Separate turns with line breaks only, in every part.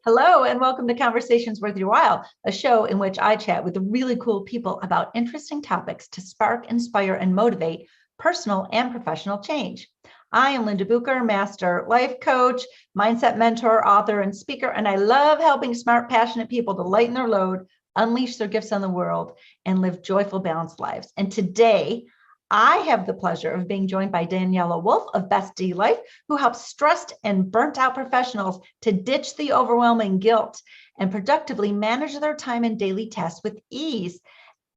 Hello, and welcome to Conversations Worth Your While, a show in which I chat with really cool people about interesting topics to spark, inspire, and motivate personal and professional change. I am Linda Bucher, master life coach, mindset mentor, author, and speaker, and I love helping smart, passionate people to lighten their load, unleash their gifts on the world, and live joyful, balanced lives. And today, I have the pleasure of being joined by Daniela Wolfe of Bestie Life, who helps stressed and burnt out professionals to ditch the overwhelming guilt and productively manage their time and daily tasks with ease,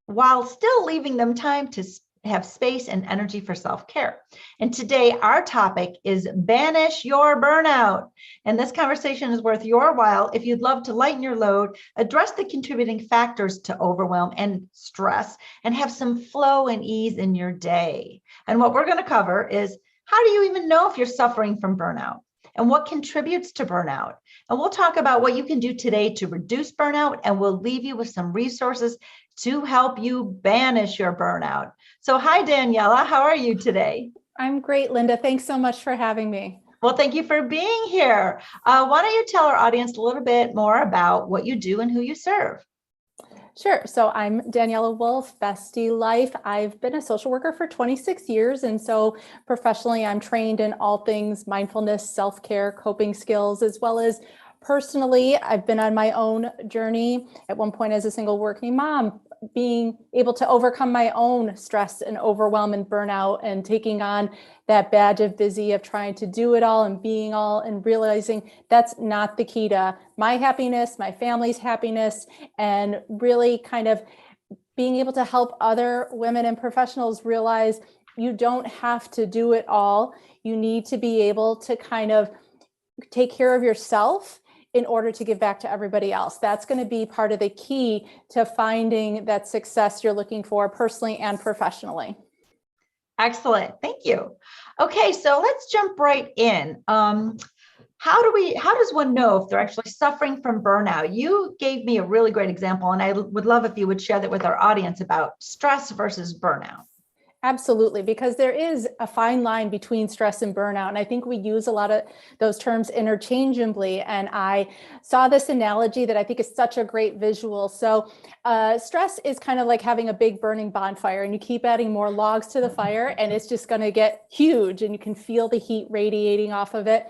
while still leaving them time to have space and energy for self-care. And today our topic is Banish Your Burnout. And this conversation is worth your while if you'd love to lighten your load, address the contributing factors to overwhelm and stress, and have some flow and ease in your day. And what we're going to cover is, how do you even know if you're suffering from burnout? And what contributes to burnout? And we'll talk about what you can do today to reduce burnout, and we'll leave you with some resources to help you banish your burnout. So hi, Daniela, how are you today?
I'm great, Linda. Thanks so much for having me.
Well, thank you for being here. Why don't you tell our audience a little bit more about what you do and who you serve?
Sure. So I'm Daniela Wolfe, Bestie Life. I've been a social worker for 26 years. And so professionally, I'm trained in all things mindfulness, self-care, coping skills, as well as personally, I've been on my own journey at one point as a single working mom, being able to overcome my own stress and overwhelm and burnout and taking on that badge of busy of trying to do it all and being all and realizing that's not the key to my happiness, my family's happiness, and really kind of being able to help other women and professionals realize you don't have to do it all. You need to be able to kind of take care of yourself in order to give back to everybody else. That's going to be part of the key to finding that success you're looking for personally and professionally.
Excellent. Thank you. Okay, so let's jump right in. How does one know if they're actually suffering from burnout? You gave me a really great example, and I would love if you would share that with our audience about stress versus burnout.
Absolutely, because there is a fine line between stress and burnout. And I think we use a lot of those terms interchangeably. And I saw this analogy that I think is such a great visual. So stress is kind of like having a big burning bonfire, and you keep adding more logs to the fire, and it's just going to get huge, and you can feel the heat radiating off of it.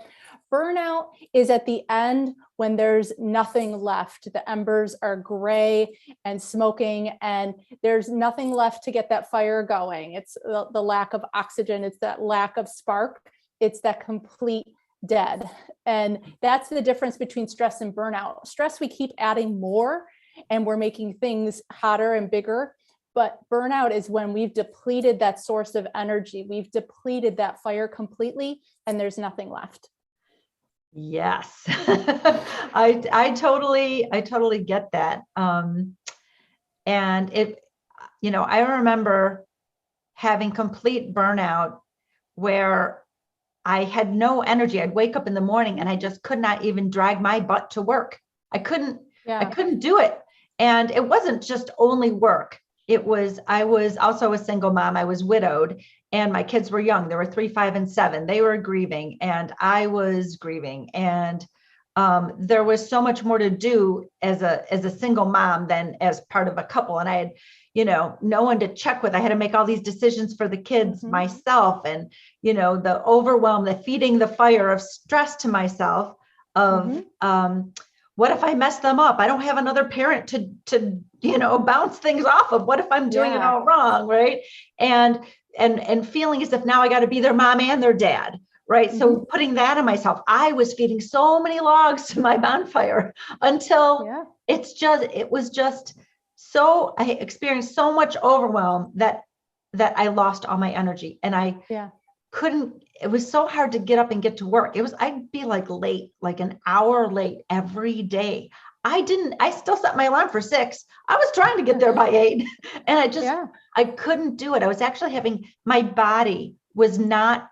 Burnout is at the end when there's nothing left. The embers are gray and smoking, and there's nothing left to get that fire going. It's the lack of oxygen. It's that lack of spark. It's that complete dead. And that's the difference between stress and burnout. Stress, we keep adding more and we're making things hotter and bigger. But burnout is when we've depleted that source of energy. We've depleted that fire completely, and there's nothing left.
Yes, I totally get that. And I remember having complete burnout where I had no energy. I'd wake up in the morning and I just could not even drag my butt to work. I couldn't do it. And it wasn't just only work. I was also a single mom. I was widowed, and my kids were young. They were 3, 5, and 7. They were grieving, and I was grieving. And there was so much more to do as a single mom than as part of a couple. And I had, no one to check with. I had to make all these decisions for the kids myself, and, the overwhelm, the feeding the fire of stress to myself of, what if I mess them up? I don't have another parent to bounce things off of. What if I'm doing it all wrong, right? And feeling as if now I got to be their mom and their dad, right? So putting that on myself, I was feeding so many logs to my bonfire until I experienced so much overwhelm that I lost all my energy, and I couldn't. It was so hard to get up and get to work. I'd be late, like an hour late every day. I still set my alarm for 6. I was trying to get there by 8, and I couldn't do it. I was actually my body was not,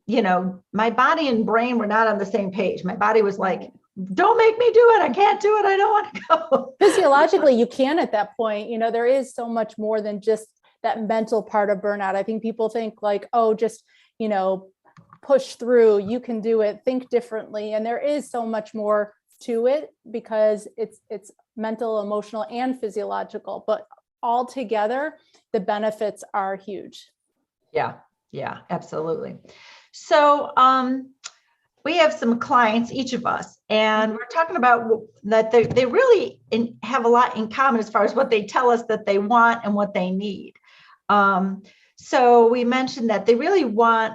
my body and brain were not on the same page. My body was like, don't make me do it. I can't do it. I don't want to go.
Physiologically, you can at that point. There is so much more than just that mental part of burnout. I think people think like, oh, just, push through, you can do it, think differently. And there is so much more to it because it's mental, emotional, and physiological, but all together, the benefits are huge.
Yeah, absolutely. So we have some clients, each of us, and we're talking about that they really have a lot in common as far as what they tell us that they want and what they need. So we mentioned that they really want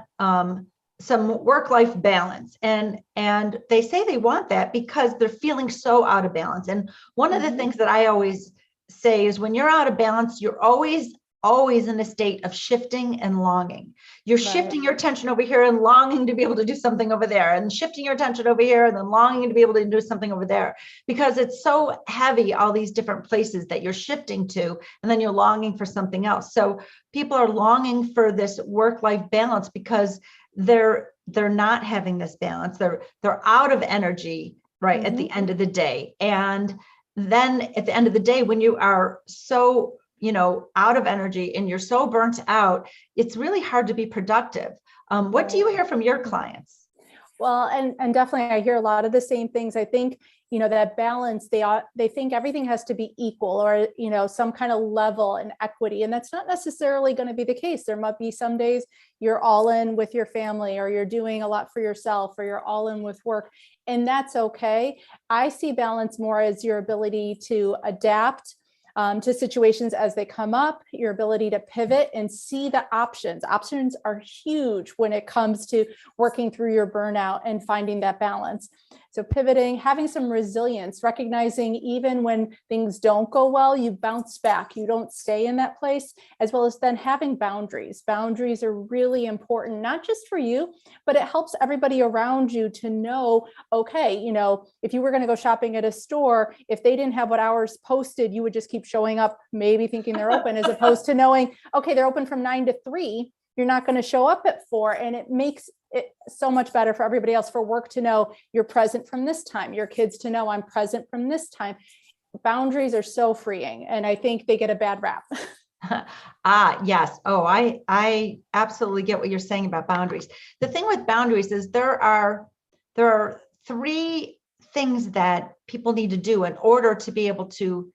some work-life balance, and they say they want that because they're feeling so out of balance. And one of the things that I always say is when you're out of balance, you're always in a state of shifting and longing. You're shifting your attention over here and longing to be able to do something over there, and shifting your attention over here and then longing to be able to do something over there, because it's so heavy, all these different places that you're shifting to, and then you're longing for something else. So people are longing for this work-life balance because they're not having this balance. They're out of energy, right, at the end of the day. And then at the end of the day, when you are so out of energy and you're so burnt out, it's really hard to be productive. What do you hear from your clients?
Well, and definitely I hear a lot of the same things. I think, that balance, they think everything has to be equal or, some kind of level and equity. And that's not necessarily going to be the case. There might be some days you're all in with your family, or you're doing a lot for yourself, or you're all in with work. And that's okay. I see balance more as your ability to adapt to situations as they come up, your ability to pivot and see the options. Options are huge when it comes to working through your burnout and finding that balance. So pivoting, having some resilience, recognizing even when things don't go well, you bounce back, you don't stay in that place, as well as then having boundaries. Boundaries are really important, not just for you, but it helps everybody around you to know, okay, if you were going to go shopping at a store, if they didn't have what hours posted, you would just keep showing up, maybe thinking they're open, as opposed to knowing, okay, they're open from 9 to 3. You're not going to show up at 4. And it makes it so much better for everybody else, for work to know you're present from this time, your kids to know I'm present from this time. Boundaries are so freeing. And I think they get a bad rap.
Yes. Oh, I absolutely get what you're saying about boundaries. The thing with boundaries is there are 3 things that people need to do in order to be able to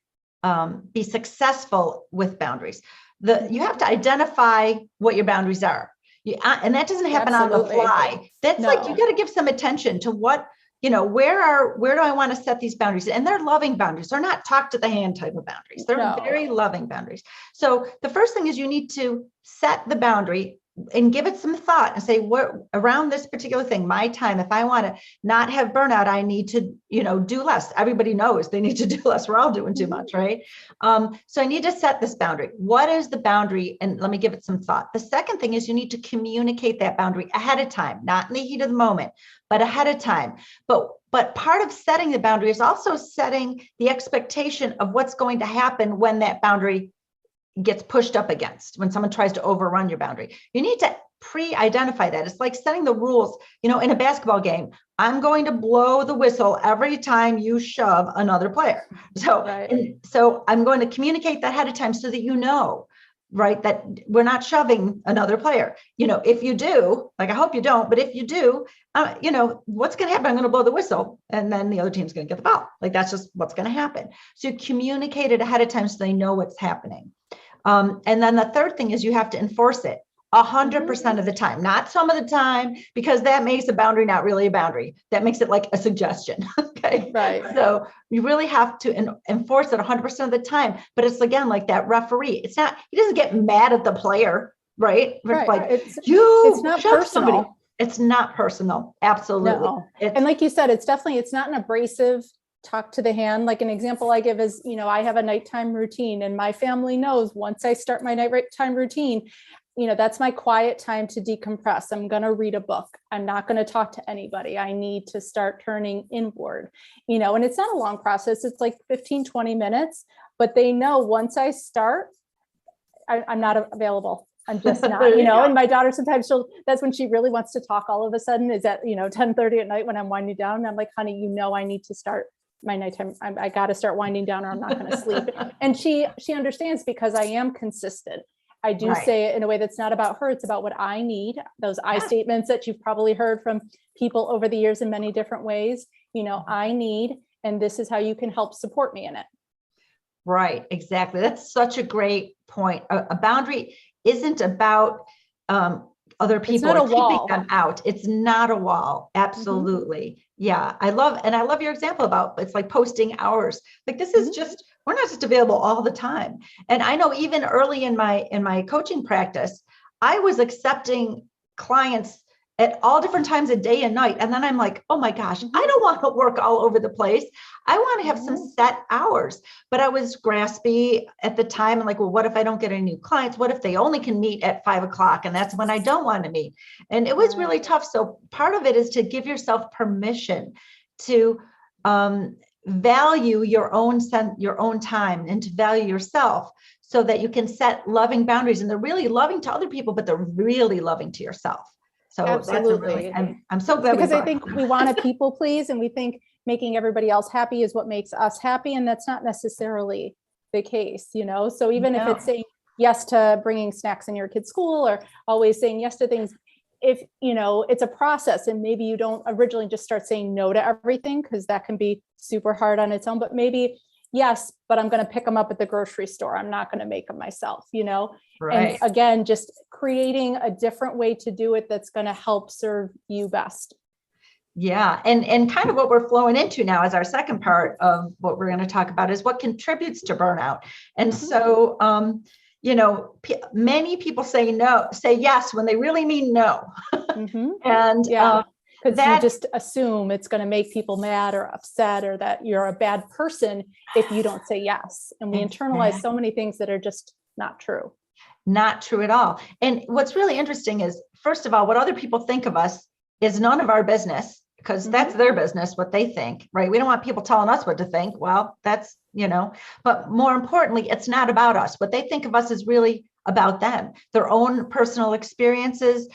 be successful with boundaries. You have to identify what your boundaries are. And that doesn't happen on the fly. That's like, you got to give some attention to what, where do I want to set these boundaries? And they're loving boundaries. They're not talk to the hand type of boundaries. They're very loving boundaries. So the first thing is you need to set the boundary and give it some thought and say, what around this particular thing, my time, if I want to not have burnout, I need to, do less. Everybody knows they need to do less. We're all doing too much, right? So I need to set this boundary. What is the boundary? And let me give it some thought. The second thing is you need to communicate that boundary ahead of time, not in the heat of the moment, but ahead of time. But part of setting the boundary is also setting the expectation of what's going to happen when that boundary gets pushed up against, when someone tries to overrun your boundary. You need to pre-identify that. It's like setting the rules, in a basketball game. I'm going to blow the whistle every time you shove another player. So I'm going to communicate that ahead of time so that right, that we're not shoving another player. If you do, like, I hope you don't, but if you do, what's going to happen? I'm going to blow the whistle and then the other team's going to get the ball. Like, that's just what's going to happen. So you communicate it ahead of time so they know what's happening. And then the third thing is you have to enforce it 100% of the time, not some of the time, because that makes a boundary not really a boundary. That makes it like a suggestion. Okay.
Right.
So you really have to enforce it 100% of the time. But it's, again, like that referee. He doesn't get mad at the player, right?
Right.
Like,
it's not personal.
Somebody. It's not personal. Absolutely.
No. And like you said, it's not an abrasive talk to the hand. Like, an example I give is, I have a nighttime routine, and my family knows once I start my nighttime routine, that's my quiet time to decompress. I'm going to read a book. I'm not going to talk to anybody. I need to start turning inward, and it's not a long process. It's like 15, 20 minutes, but they know once I start, I'm not available. I'm just not, and my daughter, sometimes that's when she really wants to talk all of a sudden, is at, 10:30 at night when I'm winding down. And I'm like, honey, I need to start my nighttime. I got to start winding down or I'm not going to sleep. And she understands, because I am consistent. I do say it in a way that's not about her. It's about what I need. Those I statements that you've probably heard from people over the years in many different ways. I need, and this is how you can help support me in it.
Right, exactly. That's such a great point. A boundary isn't about other people
not
or
a
keeping
wall.
them out. It's not a wall. Absolutely. Yeah. I love your example about it's like posting hours. Like this is just, we're not just available all the time. And I know even early in my coaching practice, I was accepting clients at all different times of day and night. And then I'm like, oh my gosh, I don't want to work all over the place. I want to have some set hours. But I was graspy at the time. And like, well, what if I don't get any new clients? What if they only can meet at 5 o'clock? And that's when I don't want to meet. And it was really tough. So part of it is to give yourself permission to value your own time and to value yourself, so that you can set loving boundaries. And they're really loving to other people, but they're really loving to yourself. So
absolutely.
I'm so glad,
because I think we want to people please, and we think making everybody else happy is what makes us happy. And that's not necessarily the case, So even if it's saying yes to bringing snacks in your kid's school, or always saying yes to things, if, it's a process, and maybe you don't originally just start saying no to everything, because that can be super hard on its own, but maybe yes, but I'm going to pick them up at the grocery store. I'm not going to make them myself,
Right.
And again, just creating a different way to do it that's going to help serve you best.
Yeah. And kind of what we're flowing into now as our second part of what we're going to talk about is what contributes to burnout. And so, many people say yes when they really mean no. And
because you just assume it's going to make people mad or upset, or that you're a bad person if you don't say yes. And we internalize so many things that are just not true.
Not true at all. And what's really interesting is, first of all, what other people think of us is none of our business, because that's their business, what they think, right? We don't want people telling us what to think. Well, that's, but more importantly, it's not about us. What they think of us is really about them, their own personal experiences,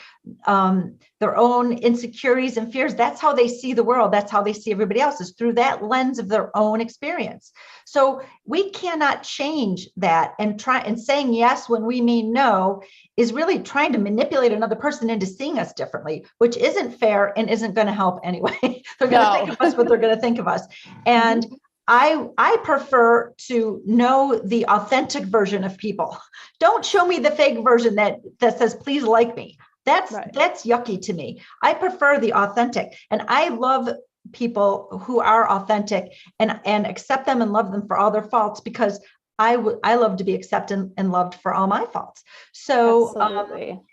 their own insecurities and fears. That's how they see the world. That's how they see everybody else, is through that lens of their own experience. So we cannot change that, and saying yes when we mean no is really trying to manipulate another person into seeing us differently, which isn't fair and isn't going to help anyway. They're going to think of us what they're going to think of us. And I prefer to know the authentic version of people. Don't show me the fake version that says, please like me. That's yucky to me. I prefer the authentic. And I love people who are authentic and accept them and love them for all their faults, because I love to be accepted and loved for all my faults. So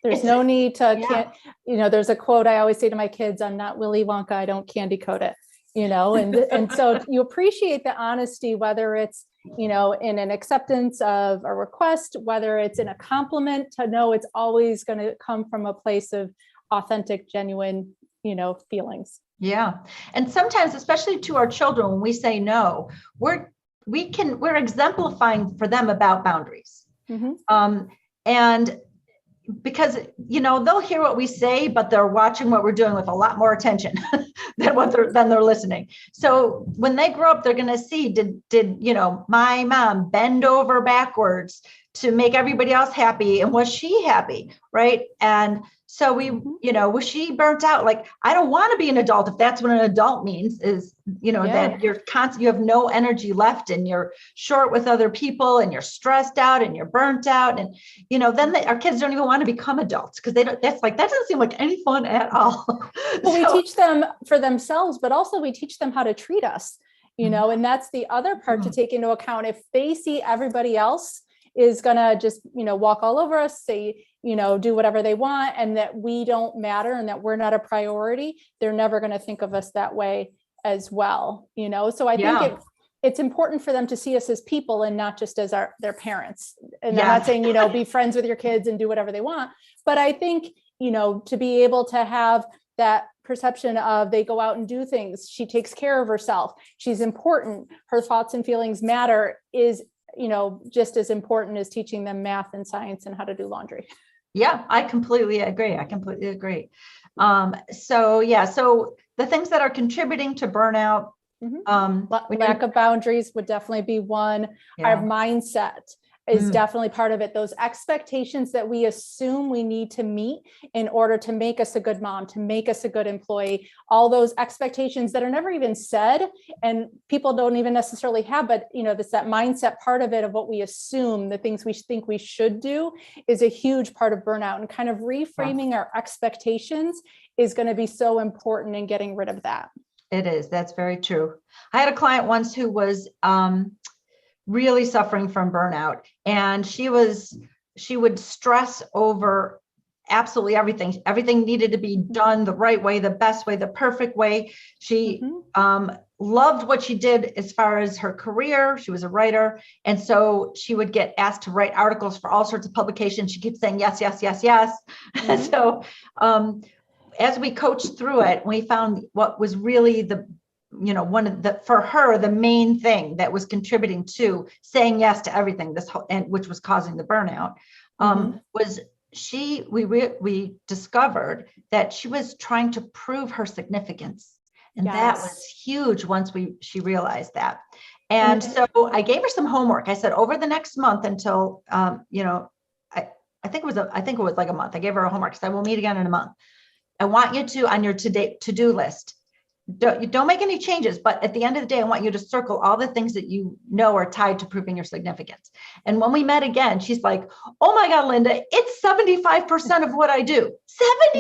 there's no need to, there's a quote I always say to my kids: I'm not Willy Wonka, I don't candy coat it. And so you appreciate the honesty, whether it's, in an acceptance of a request, whether it's in a compliment, to know it's always going to come from a place of authentic, genuine, feelings.
Yeah. And sometimes, especially to our children, when we say no, we're exemplifying for them about boundaries. And because, they'll hear what we say, but they're watching what we're doing with a lot more attention than they're listening. So when they grow up, they're going to see, did my mom bend over backwards to make everybody else happy? And was she happy? Right. And so was she burnt out? Like, I don't want to be an adult if that's what an adult means, is, that you're constant, you have no energy left, and you're short with other people, and you're stressed out, and you're burnt out. And, then our kids don't even want to become adults, because that doesn't seem like any fun at all.
Well, we teach them for themselves, but also we teach them how to treat us, and that's the other part to take into account. If they see everybody else is going to just, walk all over us, say, do whatever they want, and that we don't matter and that we're not a priority, they're never going to think of us that way as well. So I think it's important for them to see us as people and not just as their parents. And I'm not saying, be friends with your kids and do whatever they want, but I think, to be able to have that perception of, they go out and do things, she takes care of herself, she's important, her thoughts and feelings matter, is just as important as teaching them math and science and how to do laundry.
Yeah, I completely agree. So the things that are contributing to burnout,
lack of boundaries would definitely be one. Our mindset. is definitely part of it. Those expectations that we assume we need to meet in order to make us a good mom, to make us a good employee, all those expectations that are never even said and people don't even necessarily have, but this that mindset part of it of what we assume, the things we think we should do is a huge part of burnout, and kind of reframing our expectations is going to be so important in getting rid of that.
It is. That's very true. I had a client once who was really suffering from burnout, and she would stress over absolutely everything. Everything needed to be done the right way, the best way, the perfect way. She loved what she did as far as her career. She was a writer. And so she would get asked to write articles for all sorts of publications. She kept saying yes, yes, yes, yes. So as we coached through it, we found what was really for her, the main thing that was contributing to saying yes to everything, which was causing the burnout, was we discovered that she was trying to prove her significance. And that was huge once she realized that. And so I gave her some homework. I said, over the next month until, I think it was like a month. I gave her a homework. I said, we'll meet again in a month. I want you to, on your to-do list, don't make any changes, but at the end of the day, I want you to circle all the things that you know are tied to proving your significance. And when we met again, she's like, oh my God, Linda, it's 75% of what I do.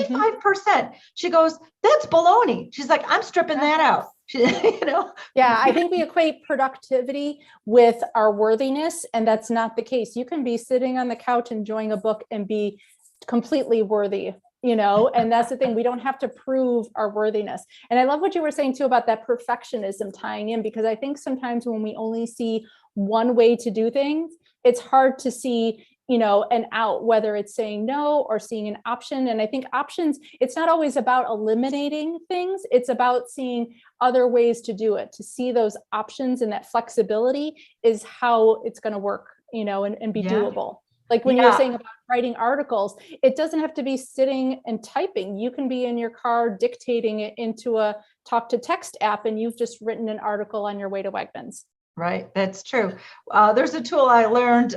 75%. She goes, that's baloney. She's like, I'm stripping that out.
Yeah, I think we equate productivity with our worthiness, and that's not the case. You can be sitting on the couch enjoying a book and be completely worthy. And that's the thing. We don't have to prove our worthiness. And I love what you were saying too about that perfectionism tying in, because I think sometimes when we only see one way to do things, it's hard to see, an out, whether it's saying no or seeing an option. And I think options, it's not always about eliminating things. It's about seeing other ways to do it, to see those options, and that flexibility is how it's going to work, and be doable. Like when you're saying about writing articles, it doesn't have to be sitting and typing. You can be in your car dictating it into a talk to text app, and you've just written an article on your way to Wegmans.
Right. That's true. There's a tool I learned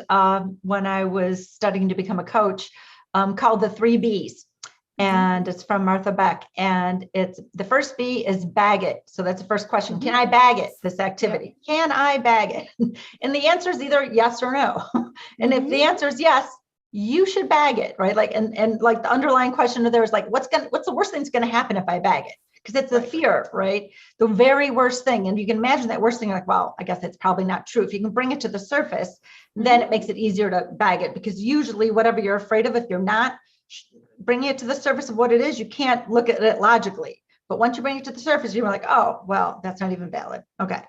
when I was studying to become a coach called the 3 Bs. And it's from Martha Beck. And it's the first B is bag it. So that's the first question. Can I bag it, this activity? Can I bag it? And the answer is either yes or no. And if the answer is yes, you should bag it, right? Like, and like the underlying question there is like, what's the worst thing that's going to happen if I bag it? Because it's the fear, right? The very worst thing. And you can imagine that worst thing, like, well, I guess it's probably not true. If you can bring it to the surface, then it makes it easier to bag it, because usually whatever you're afraid of, if you're not bringing it to the surface of what it is, you can't look at it logically. But once you bring it to the surface, you're like, oh, well, that's not even valid. Okay.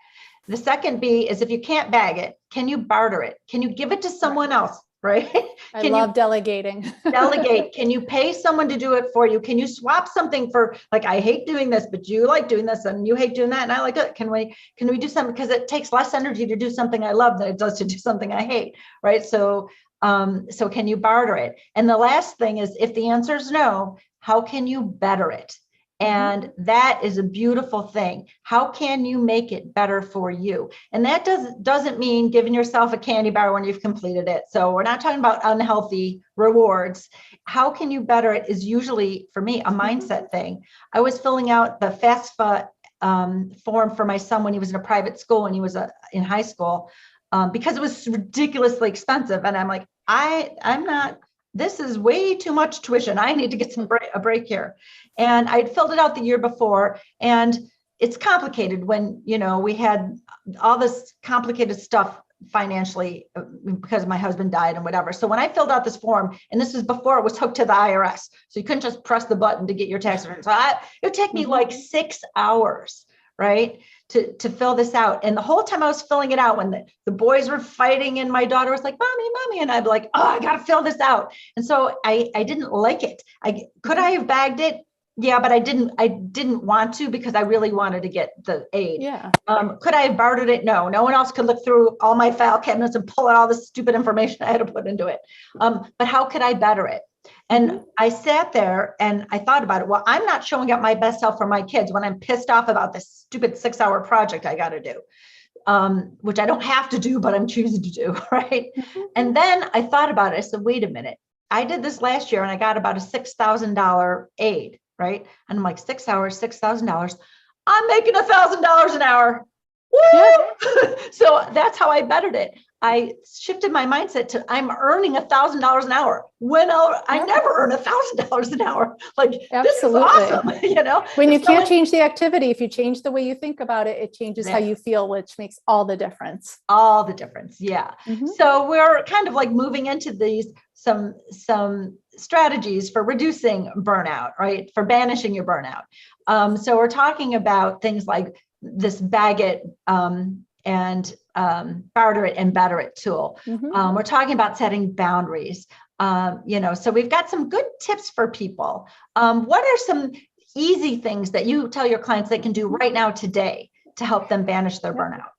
The second B is, if you can't bag it, can you barter it? Can you give it to someone else? Right?
I love delegating.
Delegate. Can you pay someone to do it for you? Can you swap something for, like, I hate doing this, but you like doing this, and you hate doing that, and I like it. Can we do something? Because it takes less energy to do something I love than it does to do something I hate. Right. So can you barter it? And the last thing is, if the answer is no, how can you better it? And that is a beautiful thing. How can you make it better for you? And that doesn't mean giving yourself a candy bar when you've completed it. So we're not talking about unhealthy rewards. How can you better it is usually, for me, a mindset thing. I was filling out the FAFSA form for my son when he was in a private school, and he was in high school, because it was ridiculously expensive. And I'm like, I'm not, this is way too much tuition. I need to get a break here. And I'd filled it out the year before, and it's complicated when, we had all this complicated stuff financially because my husband died and whatever. So when I filled out this form, and this was before it was hooked to the IRS, so you couldn't just press the button to get your tax return. So it would take me like 6 hours, right, to fill this out. And the whole time I was filling it out, when the boys were fighting and my daughter was like, mommy, and I'd be like, oh, I got to fill this out. And so I didn't like it. Could I have bagged it? Yeah, but I didn't want to, because I really wanted to get the aid.
Yeah.
Could I have bartered it? No one else could look through all my file cabinets and pull out all the stupid information I had to put into it. But how could I better it? And I sat there and I thought about it. Well, I'm not showing up my best self for my kids when I'm pissed off about this stupid 6-hour project I got to do. which I don't have to do, but I'm choosing to do, right?
Mhm.
And then I thought about it. I said, wait a minute. I did this last year and I got about a $6,000 aid, right? And I'm like, 6 hours, $6,000. I'm making $1,000 an hour. Woo!
Yeah.
So that's how I bettered it. I shifted my mindset to I'm earning $1,000 an hour when I
Yeah.
never earn $1,000 an hour. Like, this is
Absolutely.
awesome, you know?
When you
And
can't change the activity, if you change the way you think about it, it changes how
Yeah.
you feel, which makes all the difference.
all the difference. Yeah.
Mhm.
So we're kind of like moving into these some strategies for reducing burnout, right? For banishing your burnout. So we're talking about things like this bag it and barter it and better it tool.
Mhm.
We're talking about setting boundaries. So we've got some good tips for people. What are some easy things that you tell your clients they can do right now today to help them banish their burnout?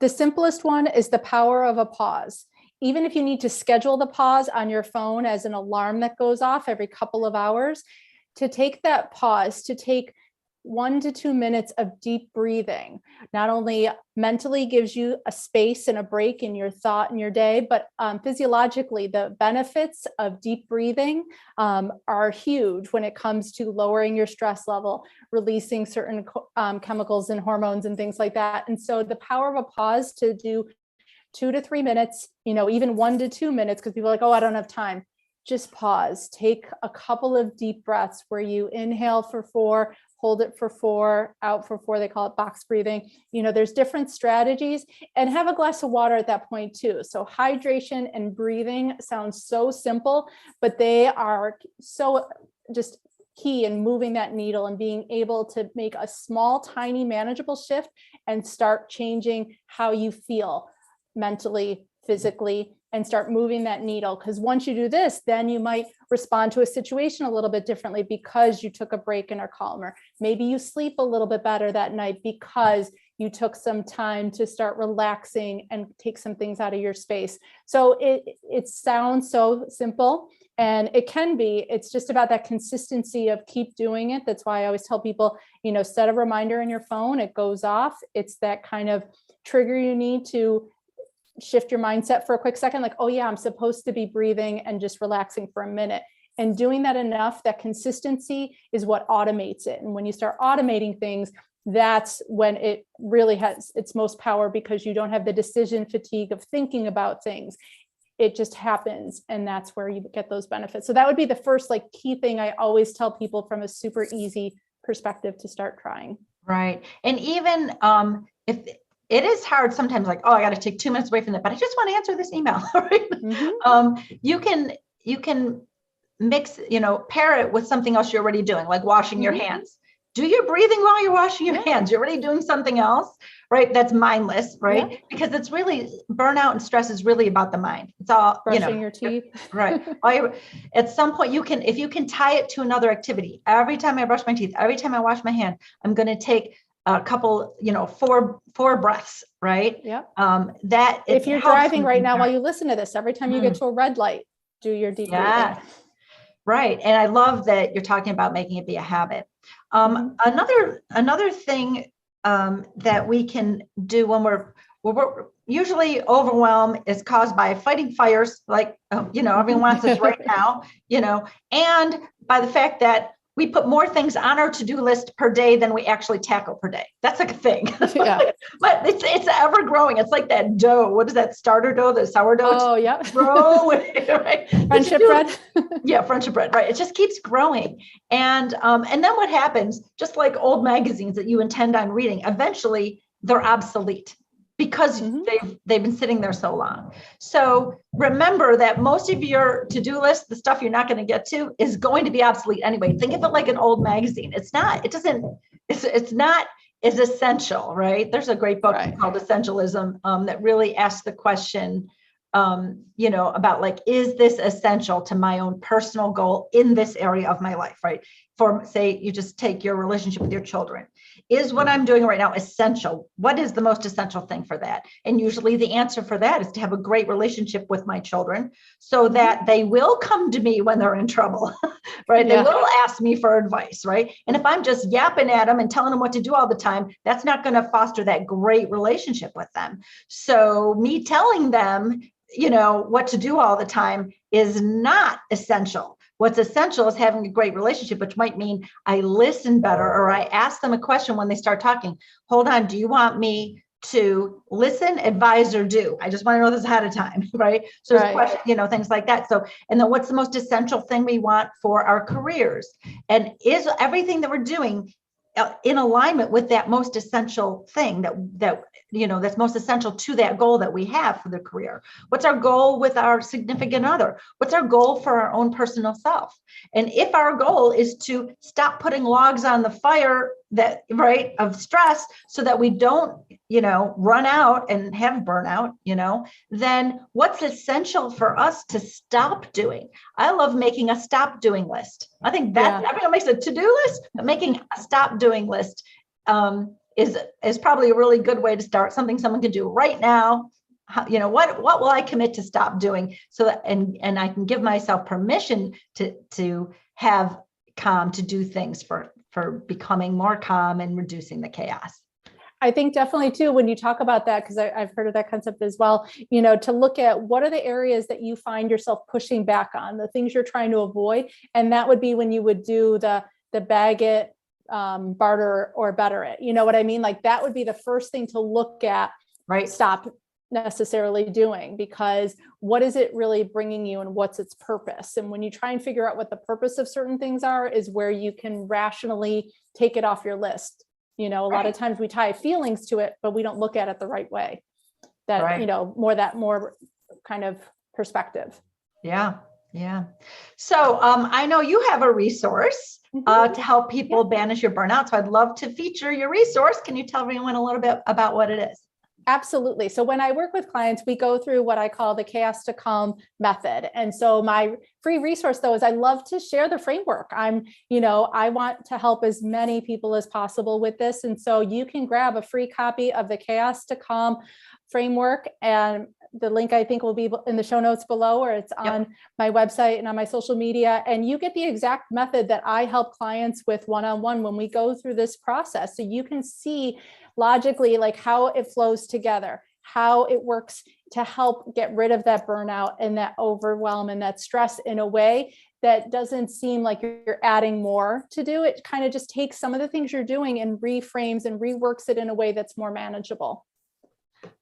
The simplest one is the power of a pause. Even if you need to schedule the pause on your phone as an alarm that goes off every couple of hours, to take that pause, to take 1 to 2 minutes of deep breathing, not only mentally gives you a space and a break in your thought and your day, but physiologically, the benefits of deep breathing are huge when it comes to lowering your stress level, releasing certain chemicals and hormones and things like that. And so the power of a pause to do 2 to 3 minutes, even 1 to 2 minutes, because people are like, oh, I don't have time. Just pause, take a couple of deep breaths where you inhale for 4, hold it for 4, out for 4. They call it box breathing. There's different strategies, and have a glass of water at that point too. So hydration and breathing sounds so simple, but they are so just key in moving that needle and being able to make a small, tiny, manageable shift and start changing how you feel mentally, physically, and start moving that needle. Because once you do this, then you might respond to a situation a little bit differently because you took a break and are calmer. Maybe you sleep a little bit better that night because you took some time to start relaxing and take some things out of your space. So it sounds so simple, and it can be. It's just about that consistency of keep doing it. That's why I always tell people, set a reminder in your phone. It goes off. It's that kind of trigger you need to shift your mindset for a quick second, like, oh yeah, I'm supposed to be breathing and just relaxing for a minute. And doing that enough, that consistency is what automates it. And when you start automating things, that's when it really has its most power, because you don't have the decision fatigue of thinking about things. It just happens, and that's where you get those benefits. So that would be the first key thing I always tell people from a super easy perspective to start trying.
Right. And even if it is hard sometimes, like, oh, I got to take 2 minutes away from that, but I just want to answer this email. Right?
Mm-hmm.
You can mix, pair it with something else you're already doing, like washing your hands. Do your breathing while you're washing your hands. You're already doing something else, right? That's mindless, right? Yeah. Because it's really, burnout and stress is really about the mind. It's all,
brushing your teeth.
Right. At some point if you can tie it to another activity. Every time I brush my teeth, every time I wash my hand, I'm going to take a couple, 4 breaths, right?
Yeah.
That
if you're driving right now while you listen to this, every time you get to a red light, do your deep breathing.
Right. And I love that you're talking about making it be a habit. Another thing that we can do when we're usually overwhelm is caused by fighting fires, like, everyone wants this right now, and by the fact that we put more things on our to-do list per day than we actually tackle per day. That's like a thing. Yeah. But it's ever growing. It's like that dough. What is that starter dough? The sourdough?
Oh, yeah.
Right?
Friendship bread.
Yeah, friendship bread. Right. It just keeps growing. And then what happens, just like old magazines that you intend on reading, eventually they're obsolete because they've been sitting there so long. So remember that most of your to-do list, the stuff you're not going to get to, is going to be obsolete anyway. Think of it like an old magazine. It's not as essential, right? There's a great book called Essentialism that really asks the question, about is this essential to my own personal goal in this area of my life, right? For, say, you just take your relationship with your children. is what I'm doing right now essential? What is the most essential thing for that? And usually the answer for that is to have a great relationship with my children so that they will come to me when they're in trouble, right? They will ask me for advice, right? And if I'm just yapping at them and telling them what to do all the time, that's not going to foster that great relationship with them. So me telling them, what to do all the time is not essential. What's essential is having a great relationship, which might mean I listen better, or I ask them a question when they start talking. Hold on, do you want me to listen, advise, or do? I just want to know this ahead of time, right? So there's questions, things like that. So, and then what's the most essential thing we want for our careers? And is everything that we're doing in alignment with that most essential thing that's most essential to that goal that we have for the career? What's our goal with our significant other? What's our goal for our own personal self? And if our goal is to stop putting logs on the fire of stress so that we don't, run out and have burnout, then what's essential for us to stop doing? I love making a stop doing list. I think that everyone makes a to-do list, but making a stop doing list is probably a really good way to start. Something someone can do right now. What will I commit to stop doing so that and I can give myself permission to have calm, to do things for becoming more calm and reducing the chaos.
I think definitely too, when you talk about that, because I've heard of that concept as well, to look at what are the areas that you find yourself pushing back on, the things you're trying to avoid. And that would be when you would do the bag it, barter or better it. You know what I mean? Like that would be the first thing to look at, right? Stop necessarily doing, because what is it really bringing you and what's its purpose? And when you try and figure out what the purpose of certain things are, is where you can rationally take it off your list. A lot of times we tie feelings to it, but we don't look at it the right way. That, more kind of perspective.
Yeah. Yeah. So I know you have a resource to help people banish your burnout. So I'd love to feature your resource. Can you tell everyone a little bit about what it is?
Absolutely. So when I work with clients, we go through what I call the chaos to calm method. And so my free resource, though, is I love to share the framework. I want to help as many people as possible with this. And so you can grab a free copy of the chaos to calm framework, and the link I think will be in the show notes below, or it's on my website and on my social media. And you get the exact method that I help clients with one-on-one when we go through this process. So you can see logically like how it flows together, how it works to help get rid of that burnout and that overwhelm and that stress in a way that doesn't seem like you're adding more to do. It kind of just takes some of the things you're doing and reframes and reworks it in a way that's more manageable.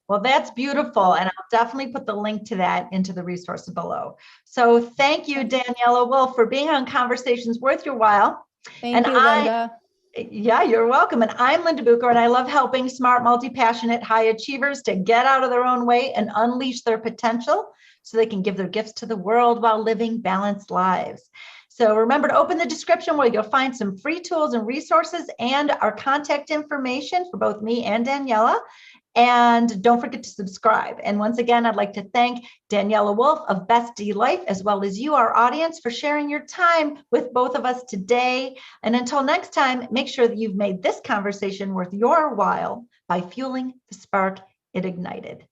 Well, that's beautiful. And I'll definitely put the link to that into the resources below. So thank you, Daniela Wolfe, for being on Conversations Worth Your While.
Thank you, Linda.
Yeah, you're welcome. And I'm Linda Bucher, and I love helping smart, multi-passionate high achievers to get out of their own way and unleash their potential so they can give their gifts to the world while living balanced lives. So remember to open the description where you'll find some free tools and resources and our contact information for both me and Daniela. And don't forget to subscribe. And once again, I'd like to thank Daniela Wolfe of Bestie Life, as well as you, our audience, for sharing your time with both of us today. And until next time, make sure that you've made this conversation worth your while by fueling the spark it ignited.